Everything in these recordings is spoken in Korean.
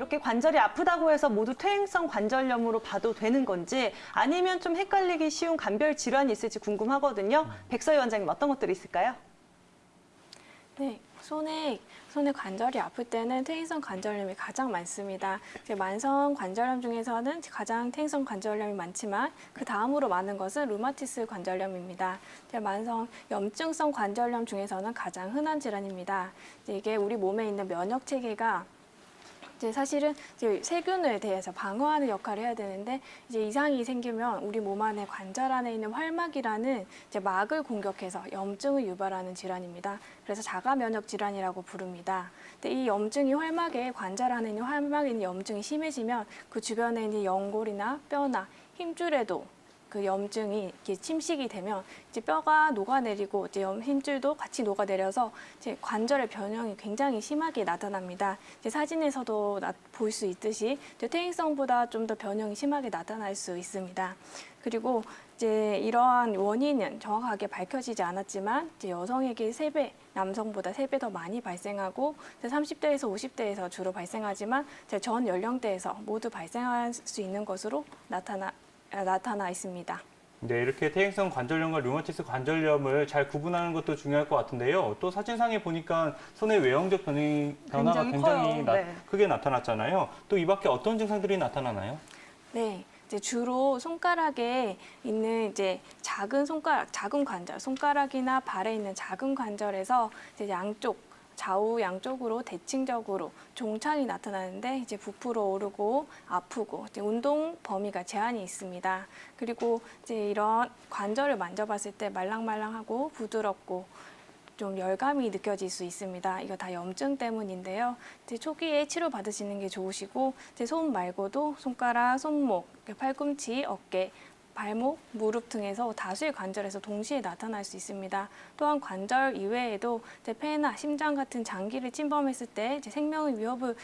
이렇게 관절이 아프다고 해서 모두 퇴행성 관절염으로 봐도 되는 건지 아니면 좀 헷갈리기 쉬운 간별 질환이 있을지 궁금하거든요. 백서희 원장님 어떤 것들이 있을까요? 네, 손의 관절이 아플 때는 퇴행성 관절염이 가장 많습니다. 이제 만성 관절염 중에서는 가장 퇴행성 관절염이 많지만 그 다음으로 많은 것은 루마티스 관절염입니다. 이제 만성 염증성 관절염 중에서는 가장 흔한 질환입니다. 이제 이게 우리 몸에 있는 면역 체계가 이제 사실은 이제 세균에 대해서 방어하는 역할을 해야 되는데 이제 이상이 생기면 우리 몸 안에 관절 안에 있는 활막이라는 이제 막을 공격해서 염증을 유발하는 질환입니다. 그래서 자가 면역 질환이라고 부릅니다. 근데 이 염증이 활막에 관절 안에 있는 활막에 있는 염증이 심해지면 그 주변에 있는 연골이나 뼈나 힘줄에도 그 염증이 이렇게 침식이 되면 이제 뼈가 녹아내리고 이제 힘줄도 같이 녹아내려서 이제 관절의 변형이 굉장히 심하게 나타납니다. 이제 사진에서도 볼 수 있듯이 이제 퇴행성보다 좀 더 변형이 심하게 나타날 수 있습니다. 그리고 이제 이러한 원인은 정확하게 밝혀지지 않았지만 이제 여성에게 3배, 남성보다 3배 더 많이 발생하고 30대에서 50대에서 주로 발생하지만 전 연령대에서 모두 발생할 수 있는 것으로 나타나 있습니다. 네, 이렇게 퇴행성 관절염과 류마티스 관절염을 잘 구분하는 것도 중요할 것 같은데요. 또 사진상에 보니까 손의 외형적 변화가 굉장히 네. 크게 나타났잖아요. 또 이 밖에 어떤 증상들이 나타나나요? 네, 이제 주로 손가락에 있는 이제 작은 관절, 손가락이나 발에 있는 작은 관절에서 이제 좌우 양쪽으로 대칭적으로 종창이 나타나는데 이제 부풀어 오르고 아프고 이제 운동 범위가 제한이 있습니다. 그리고 이제 이런 관절을 만져봤을 때 말랑말랑하고 부드럽고 좀 열감이 느껴질 수 있습니다. 이거 다 염증 때문인데요. 이제 초기에 치료 받으시는 게 좋으시고 이제 손 말고도 손가락, 손목, 팔꿈치, 어깨, 발목, 무릎 등에서 다수의 관절에서 동시에 나타날 수 있습니다. 또한 관절 이외에도 이제 폐나 심장 같은 장기를 침범했을 때 이제 생명의 위협을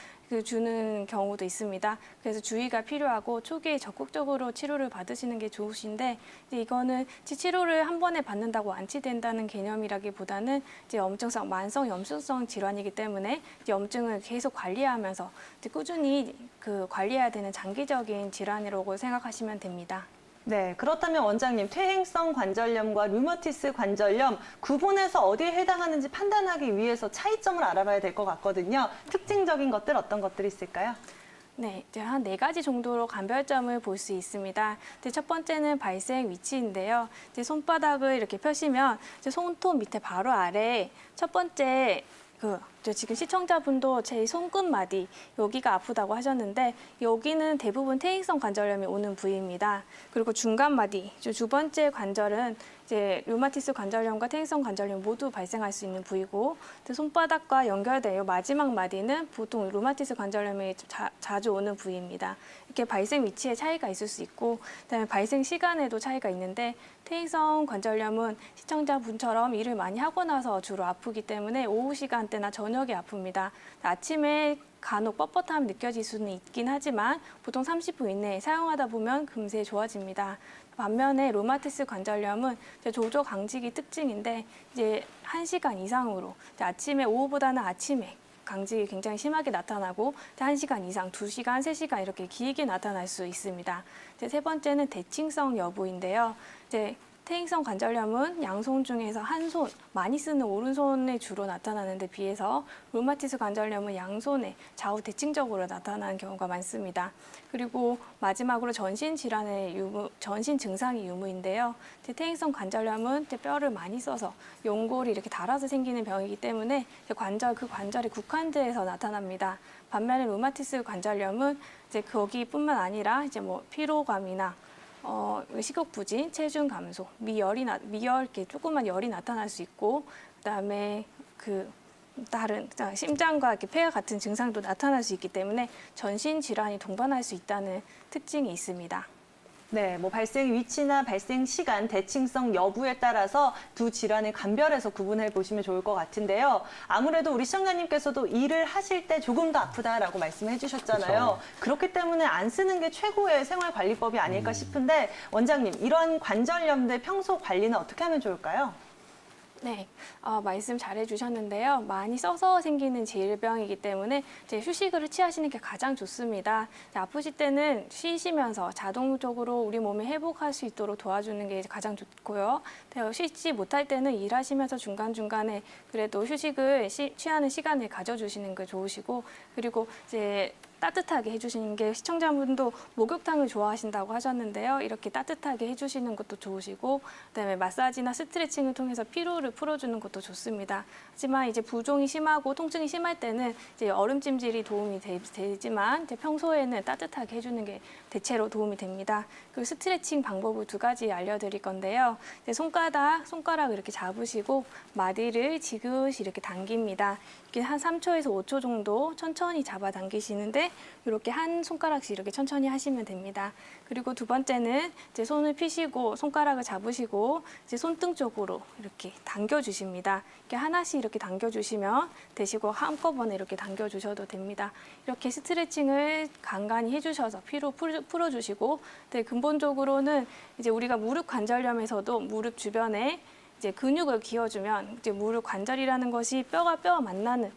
주는 경우도 있습니다. 그래서 주의가 필요하고 초기에 적극적으로 치료를 받으시는 게 좋으신데 이제 이거는 치료를 한 번에 받는다고 완치된다는 개념이라기보다는 이제 만성 염증성 질환이기 때문에 이제 염증을 계속 관리하면서 이제 꾸준히 관리해야 되는 장기적인 질환이라고 생각하시면 됩니다. 네, 그렇다면 원장님, 퇴행성 관절염과 류마티스 관절염 구분해서 어디에 해당하는지 판단하기 위해서 차이점을 알아봐야 될 것 같거든요. 특징적인 것들 어떤 것들이 있을까요? 네, 이제 한 4가지 정도로 간별점을 볼 수 있습니다. 이제 첫 번째는 발생 위치인데요. 이제 손바닥을 이렇게 펴시면 이제 손톱 밑에 바로 아래에 첫 번째 지금 시청자분도 제 손끝마디 여기가 아프다고 하셨는데 여기는 대부분 퇴행성 관절염이 오는 부위입니다. 그리고 중간마디, 두 번째 관절은 이제 류마티스 관절염과 퇴행성 관절염 모두 발생할 수 있는 부위고 손바닥과 연결된 이 마지막 마디는 보통 류마티스 관절염이 자주 오는 부위입니다. 이렇게 발생 위치에 차이가 있을 수 있고 그다음에 발생 시간에도 차이가 있는데 퇴행성 관절염은 시청자분처럼 일을 많이 하고 나서 주로 아프기 때문에 오후 시간대나 저녁에 아픕니다. 아침에 간혹 뻣뻣함이 느껴질 수는 있긴 하지만 보통 30분 이내에 사용하다 보면 금세 좋아집니다. 반면에 류마티스 관절염은 조조 강직이 특징인데 이제 1시간 이상으로 오후보다는 아침에 강직이 굉장히 심하게 나타나고 1시간 이상, 2시간, 3시간 이렇게 길게 나타날 수 있습니다. 세 번째는 대칭성 여부인데요. 퇴행성 관절염은 양손 중에서 한 손, 많이 쓰는 오른손에 주로 나타나는 데 비해서 류마티스 관절염은 양손에 좌우 대칭적으로 나타나는 경우가 많습니다. 그리고 마지막으로 전신 증상이 유무인데요. 퇴행성 관절염은 퇴행성 많이 써서 연골이 이렇게 닳아서 생기는 병이기 때문에 그 관절이 국한돼서 나타납니다. 반면에 류마티스 관절염은 거기뿐만 아니라 피로감이나 식욕 부진, 체중 감소, 미열 이렇게 조그만 열이 나타날 수 있고 그다음에 다른 심장과 이렇게 폐와 같은 증상도 나타날 수 있기 때문에 전신 질환이 동반할 수 있다는 특징이 있습니다. 네, 발생 위치나 발생 시간, 대칭성 여부에 따라서 두 질환을 간별해서 구분해 보시면 좋을 것 같은데요. 아무래도 우리 시청자님께서도 일을 하실 때 조금 더 아프다라고 말씀해 주셨잖아요. 그쵸. 그렇기 때문에 안 쓰는 게 최고의 생활관리법이 아닐까 싶은데 원장님, 이러한 관절염들 평소 관리는 어떻게 하면 좋을까요? 네, 말씀 잘해 주셨는데요. 많이 써서 생기는 질병이기 때문에 이제 휴식을 취하시는 게 가장 좋습니다. 아프실 때는 쉬시면서 자동적으로 우리 몸이 회복할 수 있도록 도와주는 게 가장 좋고요. 쉬지 못할 때는 일하시면서 중간중간에 그래도 휴식을 취하는 시간을 가져주시는 게 좋으시고, 그리고 이제 따뜻하게 해주시는 게, 시청자분도 목욕탕을 좋아하신다고 하셨는데요. 이렇게 따뜻하게 해주시는 것도 좋으시고, 그다음에 마사지나 스트레칭을 통해서 피로를 풀어주는 것도 좋습니다. 하지만 이제 부종이 심하고 통증이 심할 때는 이제 얼음찜질이 도움이 되지만 이제 평소에는 따뜻하게 해주는 게 대체로 도움이 됩니다. 그 스트레칭 방법을 2가지 알려드릴 건데요. 이제 손가락을 이렇게 잡으시고 마디를 지그시 이렇게 당깁니다. 이렇게 한 3초에서 5초 정도 천천히 잡아 당기시는데, 이렇게 한 손가락씩 이렇게 천천히 하시면 됩니다. 그리고 2번째는 이제 손을 펴시고 손가락을 잡으시고 이제 손등 쪽으로 이렇게 당겨주십니다. 이렇게 하나씩 이렇게 당겨주시면 되시고, 한꺼번에 이렇게 당겨주셔도 됩니다. 이렇게 스트레칭을 간간히 해주셔서 피로 풀어주시고, 네, 근본적으로는 이제 우리가 무릎 관절염에서도 무릎 주변에 이제 근육을 기어주면, 이제 무릎 관절이라는 것이 뼈와 만나는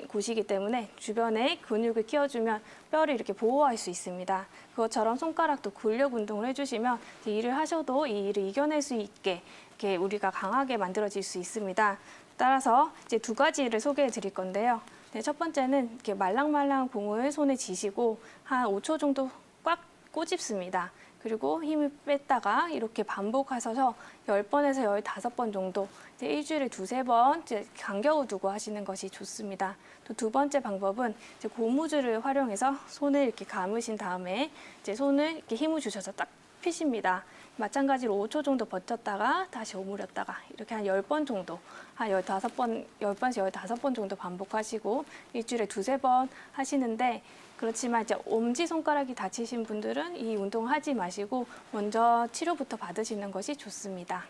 곳이기 때문에 주변에 근육을 키워주면 뼈를 이렇게 보호할 수 있습니다. 그것처럼 손가락도 근력 운동을 해주시면 일을 하셔도 이 일을 이겨낼 수 있게 이렇게 우리가 강하게 만들어질 수 있습니다. 따라서 이제 2가지를 소개해 드릴 건데요. 네, 첫 번째는 이렇게 말랑말랑한 공을 손에 쥐시고 한 5초 정도 꽉 꼬집습니다. 그리고 힘을 뺐다가 이렇게 반복하셔서 10번에서 15번 정도, 이제 일주일에 2-3번 이제 간격을 두고 하시는 것이 좋습니다. 또 2번째 방법은 이제 고무줄을 활용해서 손을 이렇게 감으신 다음에 이제 손을 이렇게 힘을 주셔서 딱 펴십니다. 마찬가지로 5초 정도 버텼다가 다시 오므렸다가 이렇게 한 10번 정도, 한 10번에서 15번 정도 반복하시고 일주일에 2-3번 하시는데, 그렇지만 이제 엄지손가락이 다치신 분들은 이 운동 하지 마시고 먼저 치료부터 받으시는 것이 좋습니다.